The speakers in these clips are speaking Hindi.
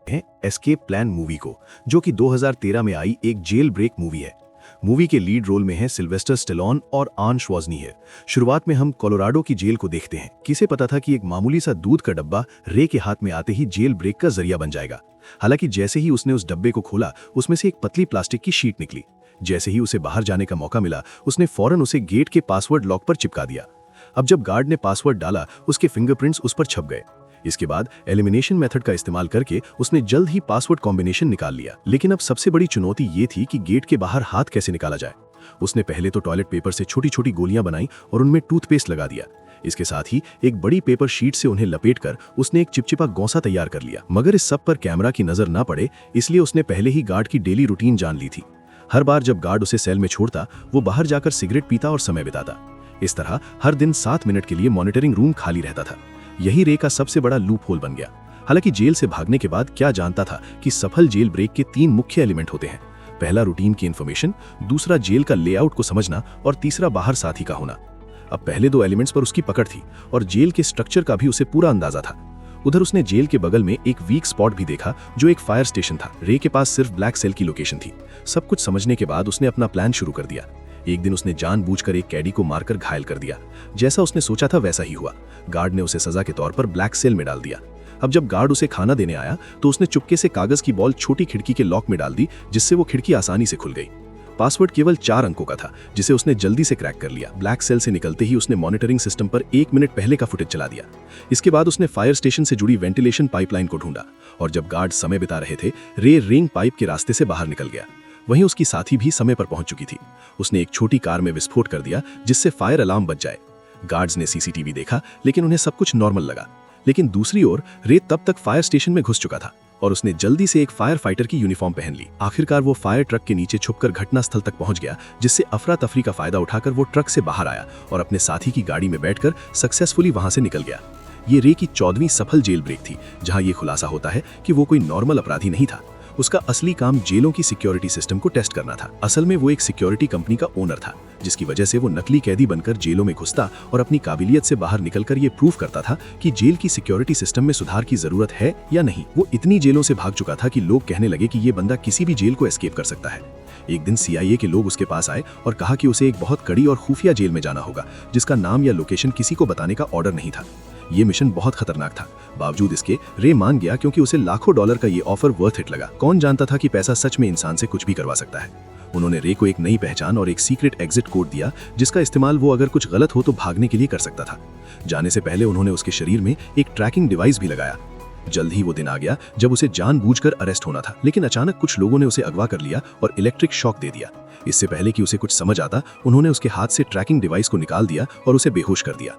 हैं एस्केप प्लान मूवी को, जो कि 2013 में आई एक जेल ब्रेक मूवी है। मूवी के लीड रोल में हैं सिल्वेस्टर स्टेलोन और आर्न श्वार्ज़नेगर। शुरुआत में हम कोलोराडो की जेल को देखते हैं। किसे पता था कि एक मामूली सा दूध का डब्बा रे के हाथ में आते ही जेल ब्रेक का जरिया बन जाएगा। हालांकि जैसे ही उसने उस डब्बे को खोला, उसमें से एक पतली प्लास्टिक की शीट निकली। जैसे ही उसे बाहर जाने का मौका मिला, उसने फौरन उसे गेट के पासवर्ड लॉक पर चिपका दिया। अब जब गार्ड ने पासवर्ड डाला, उसके फिंगरप्रिंट्स उस पर छप गए। इसके बाद एलिमिनेशन मेथड का इस्तेमाल करके उसने जल्द ही पासवर्ड कॉम्बिनेशन निकाल लिया। लेकिन अब सबसे बड़ी चुनौती ये थी कि गेट के बाहर हाथ कैसे निकाला जाए। उसने पहले तो टॉयलेट पेपर से छोटी छोटी गोलियां बनाई और उनमें टूथपेस्ट लगा दिया। इसके साथ ही एक बड़ी पेपर शीट से उन्हें लपेटकर उसने एक चिपचिपा गौसा तैयार कर लिया। मगर इस सब पर कैमरा की नजर ना पड़े, इसलिए उसने पहले ही गार्ड की डेली रूटीन जान ली थी। हर बार जब गार्ड उसे सेल में छोड़ता, वो बाहर जाकर सिगरेट पीता और समय बिताता। इस तरह हर दिन 7 मिनट के लिए मॉनिटरिंग रूम खाली रहता था। यही रे का सबसे बड़ा लूप होल बन गया। हालांकि जेल से भागने के बाद क्या जानता था कि सफल जेल ब्रेक के 3 मुख्य एलिमेंट होते हैं। पहला रूटीन की इन्फॉर्मेशन, दूसरा जेल का लेआउट को समझना और तीसरा बाहर साथी का होना। अब पहले 2 एलिमेंट्स पर उसकी पकड़ थी और जेल के स्ट्रक्चर का भी उसे पूरा अंदाजा था। उधर उसने जेल के बगल में एक वीक स्पॉट भी देखा, जो एक फायर स्टेशन था। रे के पास सिर्फ ब्लैक सेल की लोकेशन थी। सब कुछ समझने के बाद उसने अपना प्लान शुरू कर दिया। एक दिन उसने जानबूझकर एक कैदी को मारकर घायल कर दिया। जैसा उसने सोचा था वैसा ही हुआ। गार्ड ने उसे सजा के तौर पर ब्लैक सेल में डाल दिया। अब जब गार्ड उसे खाना देने आया, तो उसने चुपके से कागज की बॉल छोटी खिड़की के लॉक में डाल दी, जिससे वो खिड़की आसानी से खुल गई। पासवर्ड केवल 4 अंकों का था, जिसे उसने जल्दी से क्रैक कर लिया। ब्लैक सेल से निकलते ही उसने मॉनिटरिंग सिस्टम पर 1 मिनट पहले का फुटेज चला दिया। इसके बाद उसने फायर स्टेशन से जुड़ी वेंटिलेशन पाइपलाइन को ढूंढा और जब गार्ड समय बिता रहे थे, रे रिंग पाइप के रास्ते से बाहर निकल गया। वहीं उसकी साथी भी समय पर पहुंच चुकी थी। उसने एक छोटी कार में विस्फोट कर दिया, जिससे फायर अलार्म बज जाए। गार्ड्स ने सीसीटीवी देखा, लेकिन उन्हें सब कुछ नॉर्मल लगा। लेकिन दूसरी ओर रे तब तक फायर स्टेशन में घुस चुका था और उसने जल्दी से एक फायर फाइटर की यूनिफॉर्म पहन ली। आखिरकार वो फायर ट्रक के नीचे छुपकर घटनास्थल तक पहुंच गया, जिससे अफरा तफरी का फायदा उठाकर वो ट्रक से बाहर आया और अपने साथी की गाड़ी में बैठकर सक्सेसफुली वहां से निकल गया। ये रे की 14वीं सफल जेल ब्रेक थी, जहां ये खुलासा होता है कि वो कोई नॉर्मल अपराधी नहीं था। उसका असली काम जेलों की सिक्योरिटी सिस्टम को टेस्ट करना था। असल में वो एक सिक्योरिटी कंपनी का ओनर था, जिसकी वजह से वो नकली कैदी बनकर जेलों में घुसता और अपनी काबिलियत से बाहर निकलकर ये प्रूव करता था कि जेल की सिक्योरिटी सिस्टम में सुधार की जरूरत है या नहीं। वो इतनी जेलों से भाग चुका था कि लोग कहने लगे कि ये बंदा किसी भी जेल को एस्केप कर सकता है। एक दिन CIA के लोग उसके पास आए और कहा कि उसे एक बहुत कड़ी और खुफिया जेल में जाना होगा, जिसका नाम या लोकेशन किसी को बताने का ऑर्डर नहीं था। ये मिशन बहुत खतरनाक था। बावजूद इसके रे मान गया, क्योंकि उसे लाखों डॉलर का ये ऑफर वर्थ इट लगा। कौन जानता था कि पैसा सच में इंसान से कुछ भी करवा सकता है। उन्होंने रे को एक नई पहचान और एक सीक्रेट एग्जिट कोड दिया, जिसका इस्तेमाल वो अगर कुछ गलत हो तो भागने के लिए कर सकता था। जाने से पहले उन्होंने उसके शरीर में एक ट्रैकिंग डिवाइस भी लगाया। जल्द ही वो दिन आ गया जब उसे जानबूझकर अरेस्ट होना था, लेकिन अचानक कुछ लोगों ने उसे अगवा कर लिया और इलेक्ट्रिक शॉक दे दिया। इससे पहले कि उसे कुछ समझ आता, उन्होंने उसके हाथ से ट्रैकिंग डिवाइस को निकाल दिया और उसे बेहोश कर दिया।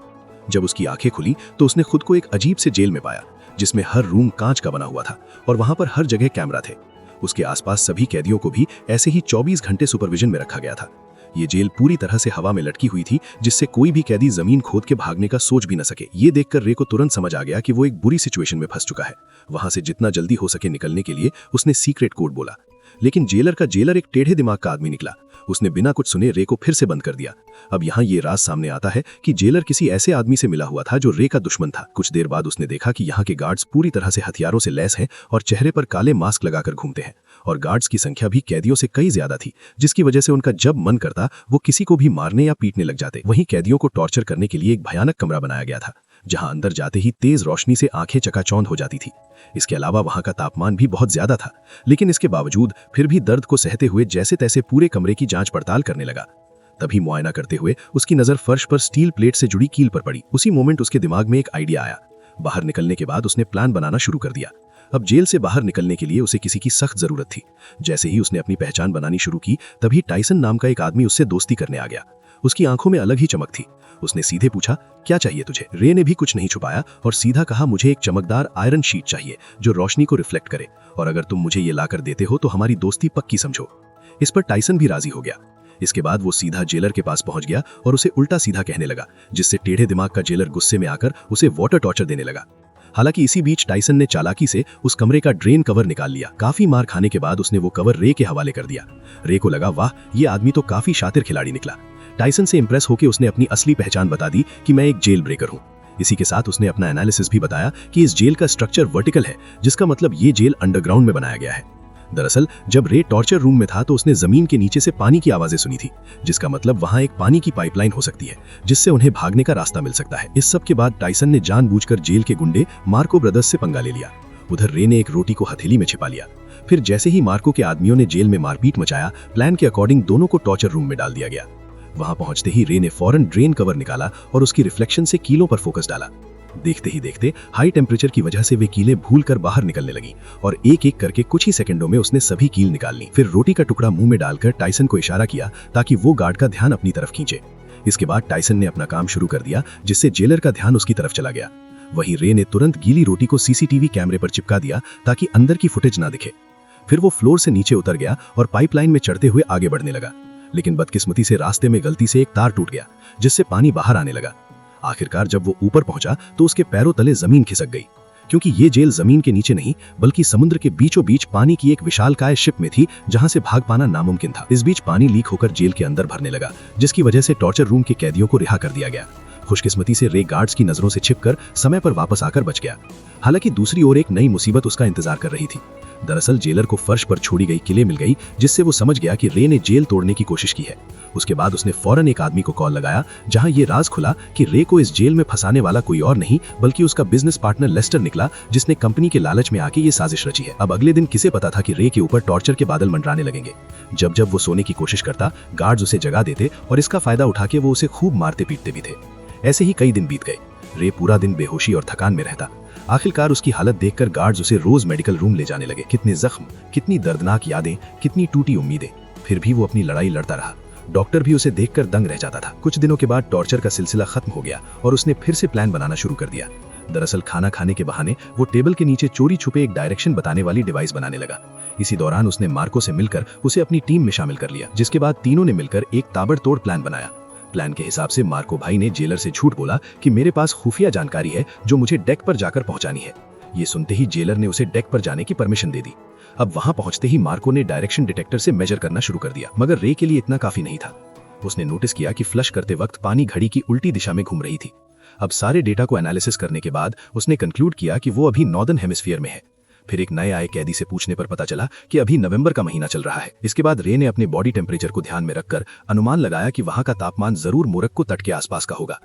जब उसकी आंखें खुली तो उसने खुद को एक अजीब से जेल में पाया, जिसमें हर रूम कांच का बना हुआ था और वहां पर हर जगह कैमरा थे। उसके आसपास सभी कैदियों को भी ऐसे ही 24 घंटे सुपरविजन में रखा गया था। ये जेल पूरी तरह से हवा में लटकी हुई थी, जिससे कोई भी कैदी जमीन खोद के भागने का सोच भी न सके। ये देखकर रे को तुरंत समझ आ गया कि वो एक बुरी सिचुएशन में फंस चुका है। वहां से जितना जल्दी हो सके निकलने के लिए उसने सीक्रेट कोड बोला, लेकिन जेलर का जेलर एक टेढ़े दिमाग का आदमी निकला। उसने बिना कुछ सुने रे को फिर से बंद कर दिया। अब यहाँ ये राज सामने आता है कि जेलर किसी ऐसे आदमी से मिला हुआ था जो रे का दुश्मन था। कुछ देर बाद उसने देखा कि यहाँ के गार्ड्स पूरी तरह से हथियारों से लैस हैं और चेहरे पर काले मास्क लगाकर घूमते हैं, और गार्ड्स की संख्या भी कैदियों से कई ज्यादा थी, जिसकी वजह से उनका जब मन करता वो किसी को भी मारने या पीटने लग जाते। वहीं कैदियों को टॉर्चर करने के लिए एक भयानक कमरा बनाया गया था, जहां अंदर जाते ही तेज रोशनी से आंखें चकाचौंध हो जाती थी। इसके अलावा वहां का तापमान भी बहुत ज्यादा था, लेकिन इसके बावजूद फिर भी दर्द को सहते हुए जैसे तैसे पूरे कमरे की जांच पड़ताल करने लगा। तभी मुआयना करते हुए उसकी नजर फर्श पर स्टील प्लेट से जुड़ी कील पर पड़ी। उसी मोमेंट उसके दिमाग में एक आइडिया आया। बाहर निकलने के बाद उसने प्लान बनाना शुरू कर दिया। अब जेल से बाहर निकलने के लिए उसे किसी की सख्त जरूरत थी। जैसे ही उसने अपनी पहचान बनानी शुरू की, तभी टाइसन नाम का एक आदमी उससे दोस्ती करने आ गया। उसकी आंखों में अलग ही चमक थी। उसने सीधे पूछा, क्या चाहिए तुझे? रे ने भी कुछ नहीं छुपाया और सीधा कहा, मुझे एक चमकदार आयरन शीट चाहिए जो रोशनी को रिफ्लेक्ट करे, और अगर तुम मुझे ये लाकर देते हो तो हमारी दोस्ती पक्की समझो। इस पर टाइसन भी राजी हो गया। इसके बाद वो सीधा जेलर के पास पहुंच गया और उसे उल्टा सीधा कहने लगा, जिससे टेढ़े दिमाग का जेलर गुस्से में आकर उसे वाटर टॉर्चर देने लगा। हालांकि इसी बीच टाइसन ने चालाकी से उस कमरे का ड्रेन कवर निकाल लिया। काफी मार खाने के बाद उसने वो कवर रे के हवाले कर दिया। रे को लगा, वाह, ये आदमी तो काफी शातिर खिलाड़ी निकला। टाइसन से इंप्रेस होकर उसने अपनी असली पहचान बता दी कि मैं एक जेल ब्रेकर हूँ। इसी के साथ उसने अपना एनालिसिस भी बताया कि इस जेल का स्ट्रक्चर वर्टिकल है, जिसका मतलब ये जेल अंडरग्राउंड में बनाया गया है। दरअसल जब रे टॉर्चर रूम में था तो उसने जमीन के नीचे से पानी की आवाजें सुनी थी, जिसका मतलब वहां एक पानी की पाइपलाइन हो सकती है जिससे उन्हें भागने का रास्ता मिल सकता है। इस सब के बाद टाइसन ने जानबूझकर जेल के गुंडे मार्को ब्रदर्स से पंगा ले लिया। उधर रे ने एक रोटी को हथेली में छिपा लिया। फिर जैसे ही मार्को के आदमियों ने जेल में मारपीट मचाया, प्लान के अकॉर्डिंग दोनों को टॉर्चर रूम में डाल दिया गया। वहां पहुंचते ही रे ने फौरन ड्रेन कवर निकाला और उसकी रिफ्लेक्शन से कीलों पर फोकस डाला। देखते ही देखते हाई टेम्परेचर की वजह से वे कीलें भूलकर बाहर निकलने लगी और एक एक करके कुछ ही सेकंडों में उसने सभी कील निकाल ली। फिर रोटी का टुकड़ा मुंह में डालकर टाइसन को इशारा किया ताकि वो गार्ड का ध्यान अपनी तरफ खींचे। इसके बाद टाइसन ने अपना काम शुरू कर दिया, जिससे जेलर का ध्यान उसकी तरफ चला गया। वहीं रे ने तुरंत गीली रोटी को सीसीटीवी कैमरे पर चिपका दिया ताकि अंदर की फुटेज ना दिखे। फिर वो फ्लोर से नीचे उतर गया और पाइपलाइन में चढ़ते हुए आगे बढ़ने लगा, लेकिन बदकिस्मती से रास्ते में गलती से एक तार टूट गया, जिससे पानी बाहर आने लगा। आखिरकार जब वो ऊपर पहुंचा तो उसके पैरों तले जमीन खिसक गई, क्योंकि ये जेल जमीन के नीचे नहीं बल्कि समुद्र के बीचों बीच पानी की एक विशालकाय शिप में थी, जहां से भाग पाना नामुमकिन था। इस बीच पानी लीक होकर जेल के अंदर भरने लगा, जिसकी वजह से टॉर्चर रूम के कैदियों को रिहा कर दिया गया। खुशकिस्मती से रे गार्ड्स की नजरों से छिपकर समय पर वापस आकर बच गया। हालांकि दूसरी ओर एक नई मुसीबत उसका इंतजार कर रही थी। दरअसल जेलर को फर्श पर छोड़ी गई किले मिल गई, जिससे वो समझ गया कि रे ने जेल तोड़ने की कोशिश की है। उसके बाद उसने फौरन एक आदमी को कॉल लगाया, जहां ये राज खुला कि रे को इस जेल में फंसाने वाला कोई और नहीं बल्कि उसका बिजनेस पार्टनर लेस्टर निकला, जिसने कंपनी के लालच में आके ये साजिश रची है। अब अगले दिन किसे पता था कि रे के ऊपर टॉर्चर के बादल मंडराने लगेंगे। जब जब वो सोने की कोशिश करता, गार्ड्स उसे जगा देते और इसका फायदा उठा के वो उसे खूब मारते पीटते भी थे। ऐसे ही कई दिन बीत गए। रे पूरा दिन बेहोशी और थकान में रहता। आखिरकार उसकी हालत देखकर गार्ड्स उसे रोज मेडिकल रूम ले जाने लगे। कितने जख्म, कितनी दर्दनाक यादें, कितनी टूटी उम्मीदें। फिर भी वो अपनी लड़ाई लड़ता रहा। डॉक्टर भी उसे देखकर दंग रह जाता था। कुछ दिनों के बाद टॉर्चर का सिलसिला खत्म हो गया और उसने फिर से प्लान बनाना शुरू कर दिया। दरअसल खाना खाने के बहाने वो टेबल के नीचे चोरी छुपे एक डायरेक्शन बताने वाली डिवाइस बनाने लगा। इसी दौरान उसने मार्को से मिलकर उसे अपनी टीम में शामिल कर लिया, जिसके बाद तीनों ने मिलकर एक ताबड़तोड़ प्लान बनाया। प्लान के हिसाब से मार्को भाई ने जेलर से झूठ बोला कि मेरे पास खुफिया जानकारी है जो मुझे डेक पर जाकर पहुंचानी है। ये सुनते ही जेलर ने उसे डेक पर जाने की परमिशन दे दी। अब वहां पहुंचते ही मार्को ने डायरेक्शन डिटेक्टर से मेजर करना शुरू कर दिया, मगर रे के लिए इतना काफी नहीं था। उसने नोटिस किया कि फ्लश करते वक्त पानी घड़ी की उल्टी दिशा में घूम रही थी। अब सारे डेटा को एनालिसिस करने के बाद उसने कंक्लूड किया कि वो अभी नॉर्दर्न हेमिस्फीयर में है। फिर एक नए आए कैदी से पूछने पर पता चला कि अभी नवंबर का महीना चल रहा है। इसके बाद रे ने अपने बॉडी टेम्परेचर को ध्यान में रखकर अनुमान लगाया कि वहां का तापमान जरूर मोरक्को तट के आसपास का होगा।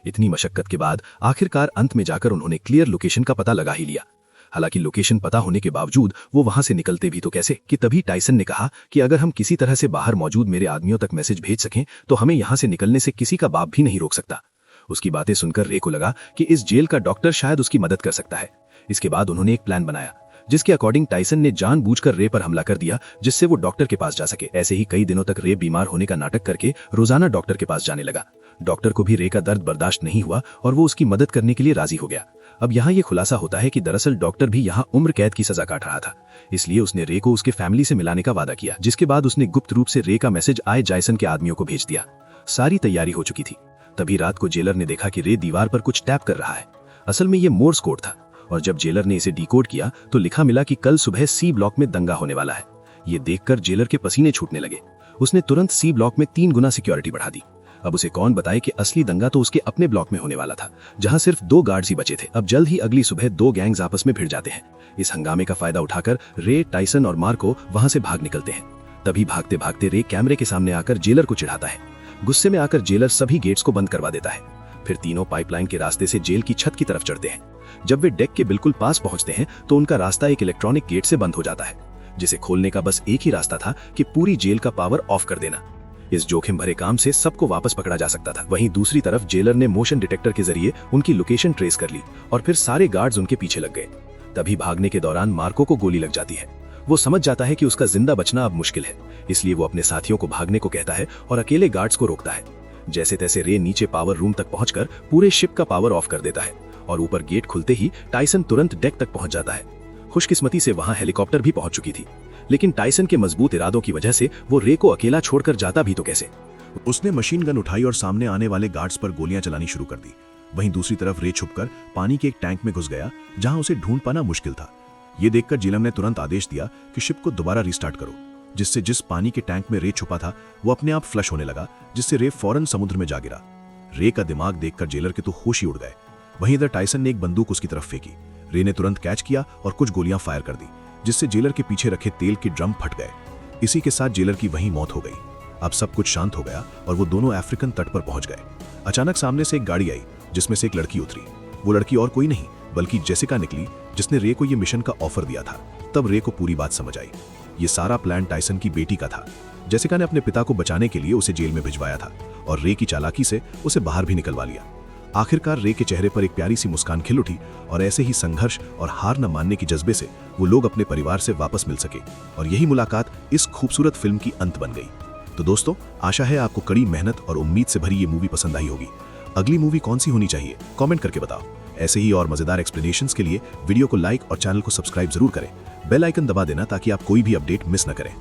इतनी मशक्कत के बाद आखिरकार अंत में जाकर उन्होंने क्लियर लोकेशन का पता लगा ही लिया। हालांकि लोकेशन पता होने के बावजूद वो वहां से निकलते भी तो कैसे, कि तभी टाइसन ने कहा कि अगर हम किसी तरह से बाहर मौजूद मेरे आदमियों तक मैसेज भेज सकें तो हमें यहां से निकलने से किसी का बाप भी नहीं रोक सकता। उसकी बातें सुनकर रे को लगा कि इस जेल का डॉक्टर शायद उसकी मदद कर सकता है। इसके बाद उन्होंने एक प्लान बनाया, जिसके अकॉर्डिंग टाइसन ने जानबूझकर रे पर हमला कर दिया, जिससे वो डॉक्टर के पास जा सके। ऐसे ही कई दिनों तक रे बीमार होने का नाटक करके रोजाना डॉक्टर के पास जाने लगा। डॉक्टर को भी रे का दर्द बर्दाश्त नहीं हुआ और वो उसकी मदद करने के लिए राजी हो गया। अब यहाँ ये खुलासा होता है कि दरअसल डॉक्टर भी यहाँ उम्र कैद की सजा काट रहा था, इसलिए उसने रे को उसके फैमिली से मिलाने का वादा किया, जिसके बाद उसने गुप्त रूप से रे का मैसेज आए जैसन के आदमियों को भेज दिया। सारी तैयारी हो चुकी थी। तभी रात को जेलर ने देखा कि रे दीवार पर कुछ टैप कर रहा है। असल में ये मोर्स कोड था, और जब जेलर ने इसे डिकोड किया तो लिखा मिला कि कल सुबह सी ब्लॉक में दंगा होने वाला है। ये देखकर जेलर के पसीने छूटने लगे। उसने तुरंत सी ब्लॉक में 3 गुना सिक्योरिटी बढ़ा दी। अब उसे कौन बताए कि असली दंगा तो उसके अपने ब्लॉक में होने वाला था, जहां सिर्फ 2 गार्ड्स ही बचे थे। अब जल्द ही अगली सुबह 2 गैंग्स आपस में भिड़ जाते हैं। इस हंगामे का फायदा उठाकर रे, टाइसन और मार्को वहां से भाग निकलते हैं। तभी भागते भागते रे कैमरे के सामने आकर जेलर को चिढ़ाता है। गुस्से में आकर जेलर सभी गेट्स को बंद करवा देता है। फिर तीनों पाइपलाइन के रास्ते से जेल की छत की तरफ चढ़ते हैं। जब वे डेक के बिल्कुल पास पहुंचते हैं तो उनका रास्ता एक इलेक्ट्रॉनिक गेट से बंद हो जाता है, जिसे खोलने का बस एक ही रास्ता था कि पूरी जेल का पावर ऑफ कर देना। इस जोखिम भरे काम से सबको वापस पकड़ा जा सकता था। वहीं दूसरी तरफ जेलर ने मोशन डिटेक्टर के जरिए उनकी लोकेशन ट्रेस कर ली और फिर सारे गार्ड्स उनके पीछे लग गए। तभी भागने के दौरान मार्को को गोली लग जाती है। वो समझ जाता है कि उसका जिंदा बचना अब मुश्किल है, इसलिए वो अपने साथियों को भागने को कहता है और अकेले गार्ड्स को रोकता है। जैसे तैसे रे नीचे पावर रूम तक पहुंचकर पूरे शिप का पावर ऑफ कर देता है और ऊपर गेट खुलते ही टाइसन तुरंत डेक तक पहुंच जाता है। खुशकिस्मती से वहां हेलीकॉप्टर भी पहुंच चुकी थी, लेकिन टाइसन के मजबूत इरादों की वजह से वो रे को अकेला छोड़कर जाता भी तो कैसे। उसने मशीन गन उठाई और सामने आने वाले गार्ड्स पर गोलियां चलानी शुरू कर दी। वहीं दूसरी तरफ रे छुपकर पानी के एक टैंक में घुस गया, जहां उसे ढूंढ पाना मुश्किल था। ये देखकर जिलम ने तुरंत आदेश दिया कि शिप को दोबारा रिस्टार्ट करो, जिससे जिस पानी के टैंक में रे छुपा था वो अपने आप फ्लश होने लगा, जिससे रे फौरन समुद्र में जा गिरा। रे का दिमाग देखकर जेलर के तो होश ही उड़ गए। वहीं इधर टाइसन ने एक बंदूक उसकी तरफ फेंकी। रे ने तुरंत कैच किया और कुछ गोलियां फायर कर दी, जिससे जेलर के पीछे रखे तेल के ड्रम फट गए। इसी के साथ जेलर की वहीं मौत हो गई। अब सब कुछ शांत हो गया और वो दोनों अफ्रीकन तट पर पहुंच गए। अचानक सामने से एक गाड़ी आई, जिसमें से एक लड़की उतरी। वो लड़की और कोई नहीं बल्कि जेसिका निकली, जिसने रे को ये मिशन का ऑफर दिया था। तब रे को पूरी बात समझ आई। ये सारा प्लान टाइसन की बेटी का था। जेसिका ने अपने पिता को बचाने के लिए उसे जेल में भिजवाया था और रे की चालाकी से उसे बाहर भी निकलवा लिया। आखिरकार रे के चेहरे पर एक प्यारी सी मुस्कान खिल उठी और ऐसे ही संघर्ष और हार न मानने की जज्बे से वो लोग अपने परिवार से वापस मिल सके और यही मुलाकात इस खूबसूरत फिल्म की अंत बन गई। तो दोस्तों, आशा है आपको कड़ी मेहनत और उम्मीद से भरी ये मूवी पसंद आई होगी। अगली मूवी कौन सी होनी चाहिए कमेंट करके बताओ। ऐसे ही और मजेदार एक्सप्लेनेशंस के लिए वीडियो को लाइक और चैनल को सब्सक्राइब जरूर करें। बेल आइकन दबा देना ताकि आप कोई भी अपडेट मिस न करें।